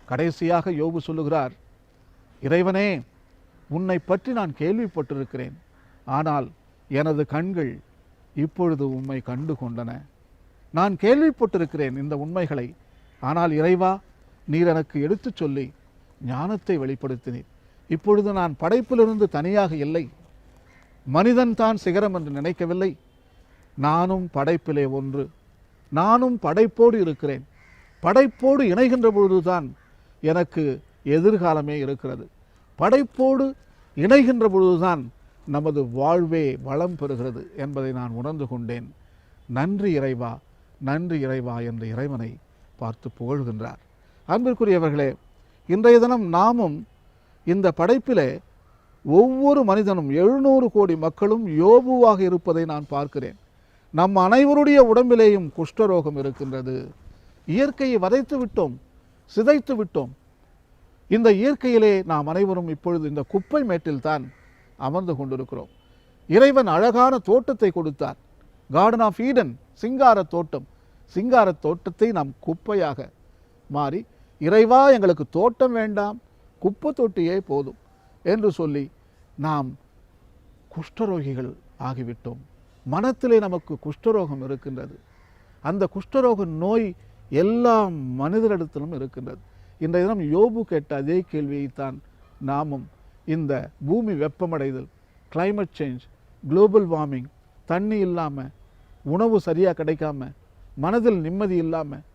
கடைசியாக யோபு சொல்லுகிறார், இறைவனே, உன்னை பற்றி நான் கேள்விப்பட்டிருக்கிறேன், ஆனால் எனது கண்கள் இப்பொழுது உம்மை கண்டு கொண்டன. நான் கேள்விப்பட்டிருக்கிறேன் இந்த உண்மைகளை, ஆனால் இறைவா, நீர் எனக்கு எடுத்துச் சொல்லி ஞானத்தை வெளிப்படுத்தினீர். இப்பொழுது நான் படைப்பிலிருந்து தனியாக இல்லை, மனிதன் தான் சிகரம் என்று நினைக்கவில்லை, நானும் படைப்பிலே ஒன்று, நானும் படைப்போடு இருக்கிறேன். படைப்போடு இணைகின்ற பொழுதுதான் எனக்கு எதிர்காலமே இருக்கிறது. படைப்போடு இணைகின்ற பொழுதுதான் நமது வாழ்வே வளம் பெறுகிறது என்பதை நான் உணர்ந்து கொண்டேன். நன்றி இறைவா, நன்றி இறைவா என்று இறைவனை பார்த்து புகழ்கின்றார். அன்பிற்குரியவர்களே, இன்றைய தினம் நாமும் இந்த படைப்பிலே ஒவ்வொரு மனிதனும் 700 கோடி மக்களும் யோபுவாக இருப்பதை நான் பார்க்கிறேன். நம் அனைவருடைய உடம்பிலேயும் குஷ்டரோகம் இருக்கின்றது. இயற்கையை வதைத்து விட்டோம், சிதைத்து விட்டோம். இந்த இயற்கையிலே நாம் அனைவரும் இப்பொழுது இந்த குப்பை மேட்டில் தான் அமர்ந்து கொண்டிருக்கிறோம். இறைவன் அழகான தோட்டத்தை கொடுத்தார், கார்டன் ஆஃப் ஈடன், சிங்கார தோட்டம். சிங்கார தோட்டத்தை நாம் குப்பையாக மாறி, இறைவா எங்களுக்கு தோட்டம் வேண்டாம், குப்பை தொட்டியே போதும் என்று சொல்லி நாம் குஷ்டரோகிகள் ஆகிவிட்டோம். மனத்திலே நமக்கு குஷ்டரோகம் இருக்கின்றது. அந்த குஷ்டரோக நோய் எல்லா மனிதரிடத்திலும் இருக்கின்றது. இன்றைய தினம் யோபு கேட்ட அதே கேள்வியைத்தான் நாமும், இந்த பூமி வெப்பமடைதல், கிளைமேட் சேஞ்ச், குளோபல் வார்மிங், தண்ணி இல்லாமல், உணவு சரியாக கிடைக்காம, மனதில் நிம்மதி இல்லாமல்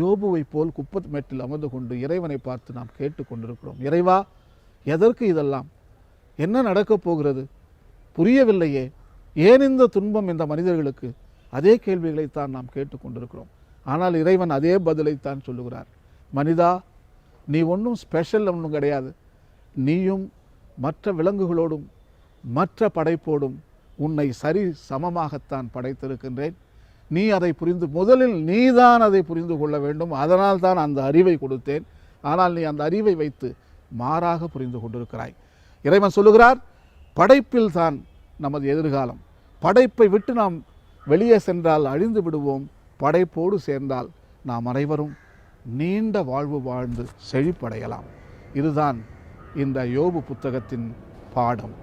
யோபுவை போல் குப்பத் மேட்டில் அமர்ந்து கொண்டு இறைவனை பார்த்து நாம் கேட்டுக்கொண்டிருக்கிறோம். இறைவா, எதற்கு இதெல்லாம்? என்ன நடக்கப் போகிறது? புரியவில்லையே. ஏன் இந்த துன்பம் இந்த மனிதர்களுக்கு? அதே கேள்விகளைத்தான் நாம் கேட்டுக்கொண்டிருக்கிறோம். ஆனால் இறைவன் அதே பதிலைத்தான் சொல்லுகிறார். மனிதா, நீ ஒன்றும் ஸ்பெஷல் ஒன்றும் கிடையாது. நீயும் மற்ற விலங்குகளோடும் மற்ற படைப்போடும் உன்னை சரி சமமாகத்தான் படைத்திருக்கின்றேன். நீ அதை முதலில் நீதான் அதை புரிந்து கொள்ள வேண்டும். அதனால் தான் அந்த அறிவை கொடுத்தேன். ஆனால் நீ அந்த அறிவை வைத்து மாறாக புரிந்து கொண்டிருக்கிறாய். இறைவன் சொல்லுகிறார், படைப்பில் தான் நமது எதிர்காலம். படைப்பை விட்டு நாம் வெளியே சென்றால் அழிந்து விடுவோம். படைப்போடு சேர்ந்தால் நாம் அனைவரும் நீண்ட வாழ்வு வாழ்ந்து செழிப்படையலாம். இதுதான் இந்த யோபு புத்தகத்தின் பாடம்.